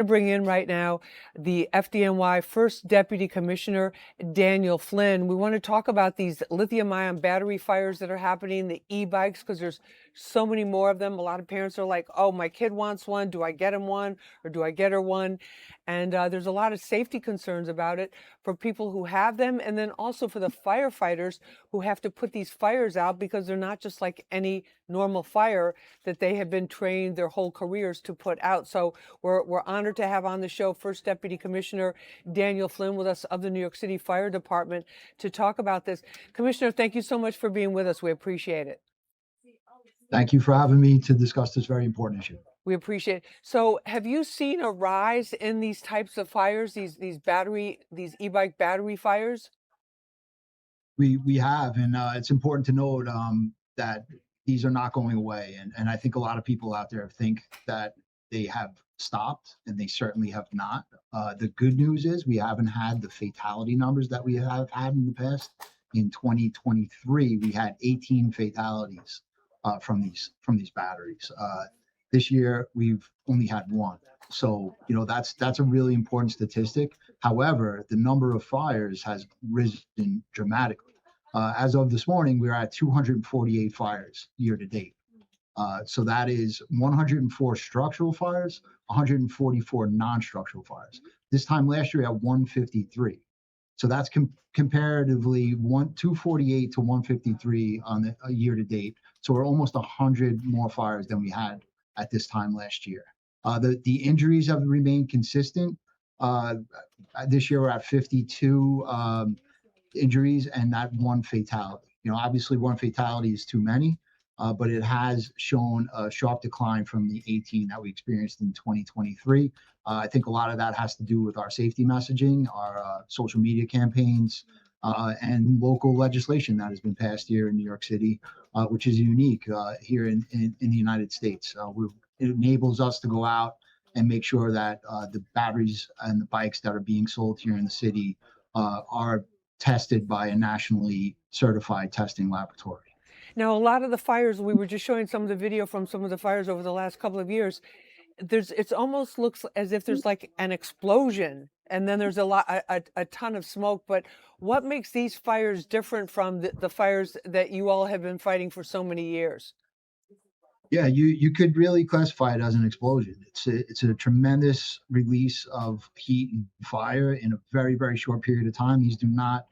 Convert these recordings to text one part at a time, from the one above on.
To bring in right now the FDNY First Deputy Commissioner Daniel Flynn. We want to talk about these lithium-ion battery fires that are happening, the e-bikes, because there's so many more of them. A lot of parents are like, "Oh, my kid wants one. Do I get him one, or do I get her one?" And there's a lot of safety concerns about it for people who have them, and then also for the firefighters who have to put these fires out because they're not just like any normal fire that they have been trained their whole careers to put out. So we're honored to have on the show First Deputy Commissioner Daniel Flynn with us of the New York City Fire Department to talk about this. Commissioner, thank you so much for being with us. We appreciate it. Thank you for having me to discuss this very important issue. We appreciate it. So have you seen a rise in these types of fires, these e-bike battery fires? We have, and it's important to note that these are not going away. And I think a lot of people out there think that they have stopped, and they certainly have not. The good news is we haven't had the fatality numbers that we have had in the past. In 2023, we had 18 fatalities from these batteries. This year, we've only had one. So, that's a really important statistic. However, the number of fires has risen dramatically. As of this morning, we're at 248 fires year to date. So that is 104 structural fires, 144 non-structural fires. This time last year, we had 153. So that's comparatively 248 to 153 on the year to date. So we're almost 100 more fires than we had at this time last year. The injuries have remained consistent. This year we're at 52 injuries and not one fatality. Obviously one fatality is too many, but it has shown a sharp decline from the 18 that we experienced in 2023. I think a lot of that has to do with our safety messaging, our social media campaigns, and local legislation that has been passed here in New York City, which is unique here in the United States. It enables us to go out and make sure that the batteries and the bikes that are being sold here in the city are tested by a nationally certified testing laboratory. Now, a lot of the fires, we were just showing some of the video from some of the fires over the last couple of years. It's almost looks as if there's like an explosion, and then there's a ton of smoke. But what makes these fires different from the fires that you all have been fighting for so many years? Yeah, you could really classify it as an explosion. It's a tremendous release of heat and fire in a very, very short period of time. These do not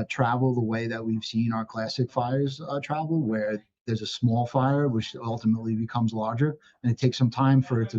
travel the way that we've seen our classic fires travel, where there's a small fire which ultimately becomes larger, and it takes some time for it to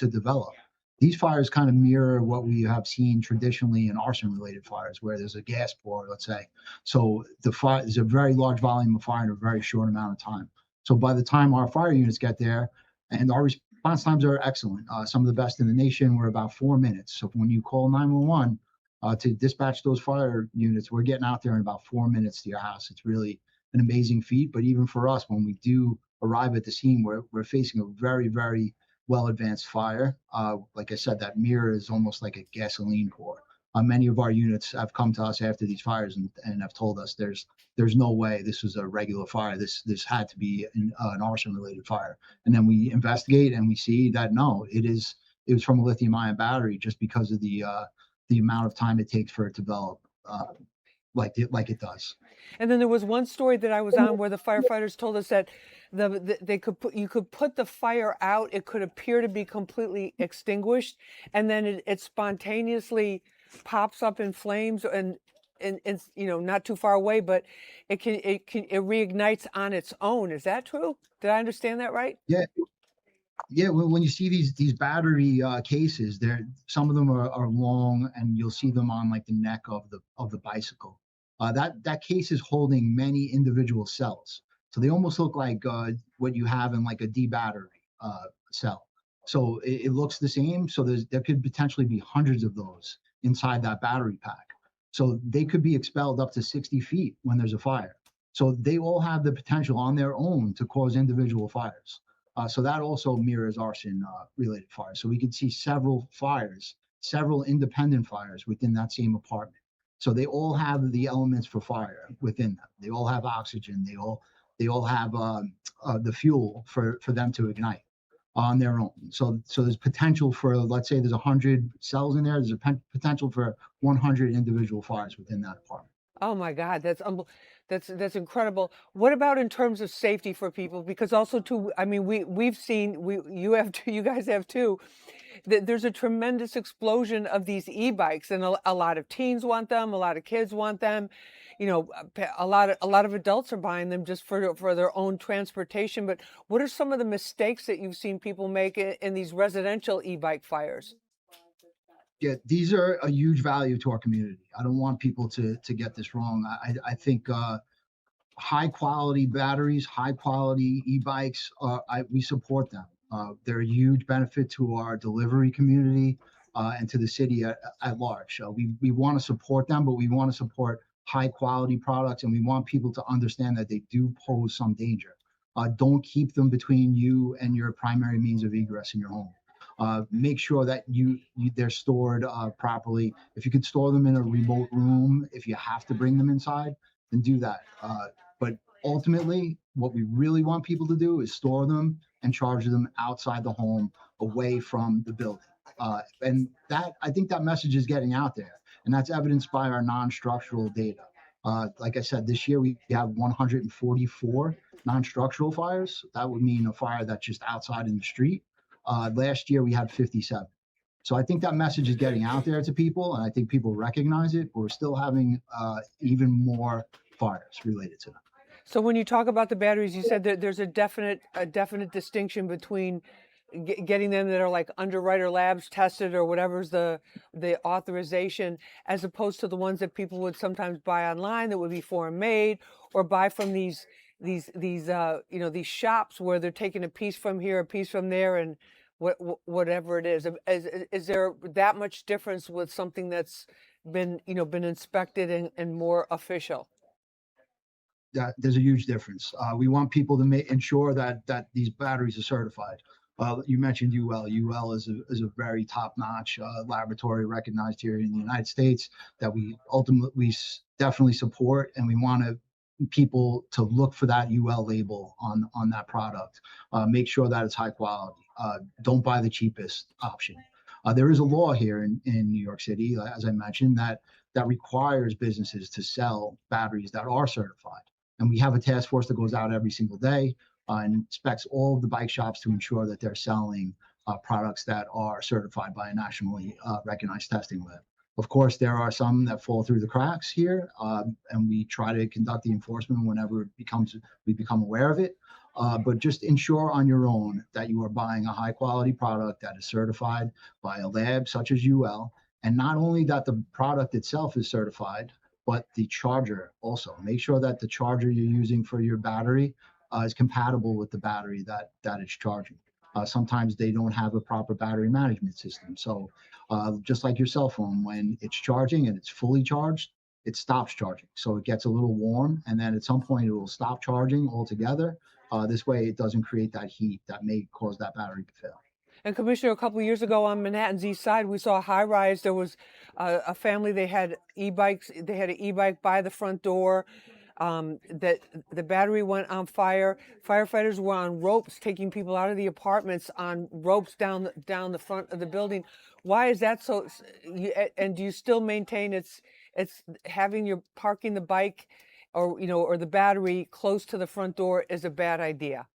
develop. These fires kind of mirror what we have seen traditionally in arson-related fires, where there's a gas pour, let's say. So the fire is a very large volume of fire in a very short amount of time. So by the time our fire units get there, and our response times are excellent, some of the best in the nation, we're about 4 minutes. So when you call 911 to dispatch those fire units, we're getting out there in about 4 minutes to your house. It's really an amazing feat. But even for us, when we do arrive at the scene, we're facing a very, very well advanced fire. Like I said, that mirror is almost like a gasoline pour. Many of our units have come to us after these fires and have told us there's no way this was a regular fire. This had to be an arson related fire. And then we investigate and we see that no, it was from a lithium ion battery, just because of the amount of time it takes for it to develop like it does. And then there was one story that I was on where the firefighters told us that you could put the fire out. It could appear to be completely extinguished, and then it spontaneously pops up in flames and not too far away, but it reignites on its own. Is that true? Did I understand that right? Yeah, yeah. When you see these battery cases, some of them are long, and you'll see them on like the neck of the bicycle. That case is holding many individual cells, so they almost look like what you have in like a D battery cell. So it looks the same. So there could potentially be hundreds of those inside that battery pack. So they could be expelled up to 60 feet when there's a fire. So they all have the potential on their own to cause individual fires. So that also mirrors arson related fires. So we could see several fires, several independent fires within that same apartment. So they all have the elements for fire within them. They all have oxygen. They all have the fuel for them to ignite. on their own. So there's potential for, let's say there's 100 cells in there. There's a potential for 100 individual fires within that apartment. Oh my God, that's incredible. What about in terms of safety for people? Because also too, I mean, we've seen you have too, you guys have too. There's a tremendous explosion of these e-bikes, and a lot of teens want them, a lot of kids want them. You know, a lot of adults are buying them just for their own transportation. But what are some of the mistakes that you've seen people make in these residential e-bike fires? Yeah, these are a huge value to our community. I don't want people to get this wrong. I think high quality batteries, high quality e-bikes, we support them. They're a huge benefit to our delivery community and to the city at large. We want to support them, but we want to support high quality products, and we want people to understand that they do pose some danger. Don't keep them between you and your primary means of egress in your home. Make sure that they're stored properly. If you could store them in a remote room, if you have to bring them inside, then do that. But ultimately, what we really want people to do is store them and charge them outside the home, away from the building. And that, I think that message is getting out there, and that's evidenced by our non-structural data. Like I said, this year we have 144 non-structural fires. That would mean a fire that's just outside in the street. Last year we had 57. So I think that message is getting out there to people, and I think people recognize it. But we're still having even more fires related to them. So when you talk about the batteries, you said that there's a definite distinction between getting them that are like Underwriter Labs tested or whatever's the authorization, as opposed to the ones that people would sometimes buy online that would be foreign made, or buy from these you know, these shops where they're taking a piece from here, a piece from there, and whatever it is. Is there that much difference with something that's been, you know, been inspected and more official? That there's a huge difference. We want people to ensure that these batteries are certified. You mentioned UL. UL is a very top notch laboratory recognized here in the United States that we ultimately definitely support, and we want people to look for that UL label on that product. Make sure that it's high quality. Don't buy the cheapest option. There is a law here in New York City, as I mentioned, that requires businesses to sell batteries that are certified. And we have a task force that goes out every single day and inspects all of the bike shops to ensure that they're selling products that are certified by a nationally recognized testing lab. Of course, there are some that fall through the cracks here, and we try to conduct the enforcement whenever we become aware of it. But just ensure on your own that you are buying a high quality product that is certified by a lab such as UL, and not only that the product itself is certified, but the charger also. Make sure that the charger you're using for your battery is compatible with the battery that it's charging. Sometimes they don't have a proper battery management system. So just like your cell phone, when it's charging and it's fully charged, it stops charging. So it gets a little warm, and then at some point it will stop charging altogether. This way it doesn't create that heat that may cause that battery to fail. And Commissioner, a couple of years ago on Manhattan's East Side, we saw a high rise. There was a family. They had e-bikes. They had an e-bike by the front door. That the battery went on fire. Firefighters were on ropes taking people out of the apartments on ropes down the front of the building. Why is that so? And do you still maintain it's having your parking the bike, or you know, or the battery close to the front door is a bad idea?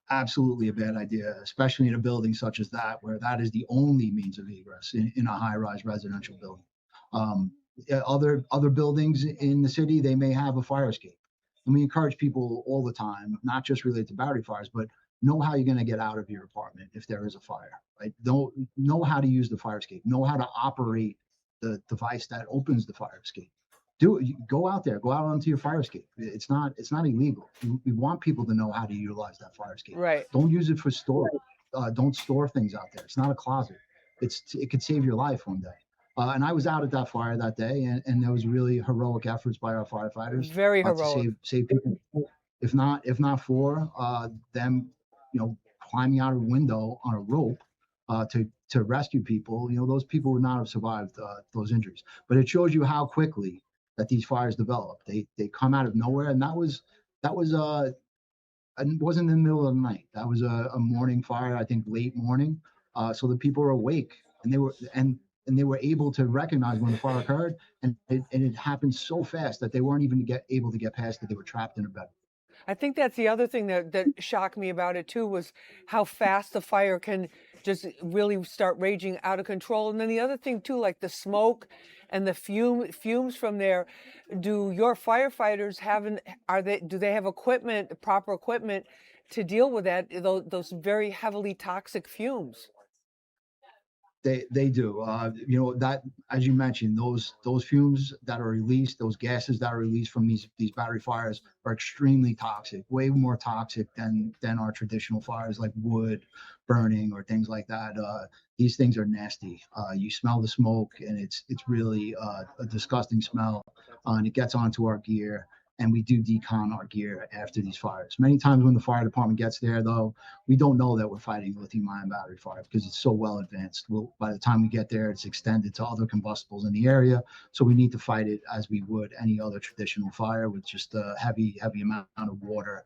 Absolutely a bad idea, especially in a building such as that, where that is the only means of egress in a high-rise residential building. Yeah, other buildings in the city, they may have a fire escape, and we encourage people all the time, not just related to battery fires, but know how you're going to get out of your apartment if there is a fire. Right? Don't know how to use the fire escape. Know how to operate the device that opens the fire escape. Go out there, go out onto your fire escape. It's not illegal. We want people to know how to utilize that fire escape. Right. Don't use it for storage. Don't store things out there. It's not a closet. It could save your life one day. And I was out at that fire that day, and there was really heroic efforts by our firefighters Very to heroic. save people. If not for them, climbing out of a window on a rope to rescue people, those people would not have survived those injuries. But it shows you how quickly that these fires develop. They come out of nowhere, and that was it wasn't in the middle of the night. That was a morning fire, I think late morning. So the people were awake, and they were able to recognize when the fire occurred, and it happened so fast that they weren't even able to get past it. They were trapped in a bed. I think that's the other thing that shocked me about it too was how fast the fire can just really start raging out of control. And then the other thing too, like the smoke and the fumes from there. Do your firefighters do they have equipment, proper equipment to deal with that, those very heavily toxic fumes? They do. That, as you mentioned, those fumes that are released, those gases that are released from these battery fires are extremely toxic, way more toxic than our traditional fires like wood burning or things like that. These things are nasty. You smell the smoke, and it's really a disgusting smell, and it gets onto our gear. And we do decon our gear after these fires. Many times when the fire department gets there, though, we don't know that we're fighting lithium-ion battery fire because it's so well advanced. By the time we get there, it's extended to other combustibles in the area. So we need to fight it as we would any other traditional fire with just a heavy amount of water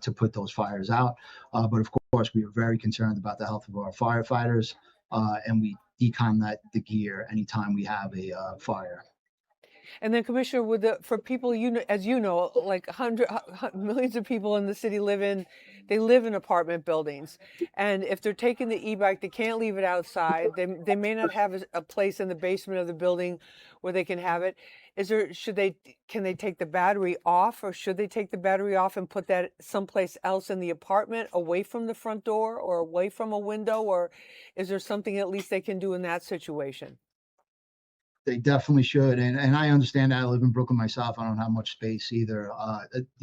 to put those fires out. But of course, we are very concerned about the health of our firefighters, and we decon the gear anytime we have a fire. And then, Commissioner, with for people, as you know, like millions of people in the city they live in apartment buildings, and if they're taking the e-bike, they can't leave it outside. They may not have a place in the basement of the building where they can have it. Can they take the battery off, or should they take the battery off and put that someplace else in the apartment, away from the front door or away from a window, or is there something at least they can do in that situation? They definitely should, and I understand that. I live in Brooklyn myself. I don't have much space either.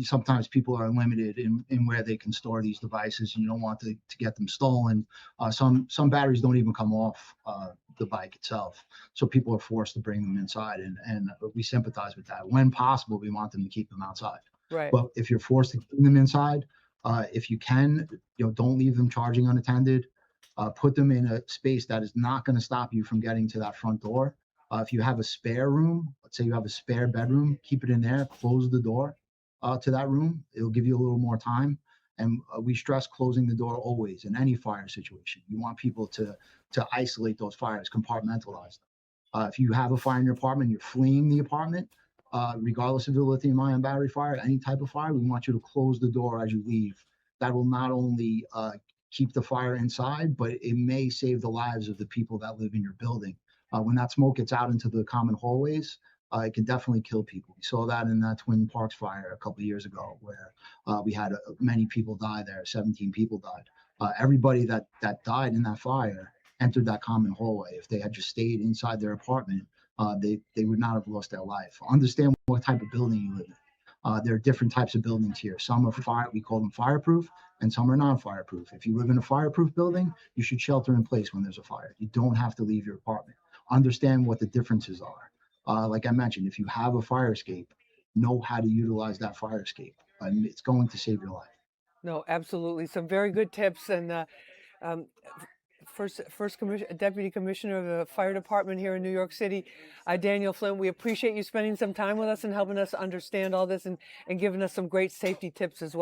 Sometimes people are limited in where they can store these devices, and you don't want to get them stolen. Some batteries don't even come off the bike itself, so people are forced to bring them inside, and we sympathize with that. When possible, we want them to keep them outside. Right. But if you're forced to keep them inside, if you can, don't leave them charging unattended. Put them in a space that is not going to stop you from getting to that front door. If you have a spare room, let's say you have a spare bedroom, keep it in there, close the door to that room. It'll give you a little more time. And we stress closing the door always in any fire situation. You want people to isolate those fires, compartmentalize them. If you have a fire in your apartment, you're fleeing the apartment, regardless of the lithium-ion battery fire, any type of fire, we want you to close the door as you leave. That will not only keep the fire inside, but it may save the lives of the people that live in your building. When that smoke gets out into the common hallways, it can definitely kill people. We saw that in that Twin Parks fire a couple of years ago, where we had many people die there. 17 people died. Everybody that died in that fire entered that common hallway. If they had just stayed inside their apartment, they would not have lost their life. Understand what type of building you live in. There are different types of buildings here. Some are we call them fireproof, and some are non-fireproof. If you live in a fireproof building, you should shelter in place when there's a fire. You don't have to leave your apartment. Understand what the differences are. Like I mentioned, if you have a fire escape, know how to utilize that fire escape. It's going to save your life. No, absolutely. Some very good tips. And um, Deputy Commissioner of the Fire Department here in New York City, Daniel Flynn, we appreciate you spending some time with us and helping us understand all this and giving us some great safety tips as well.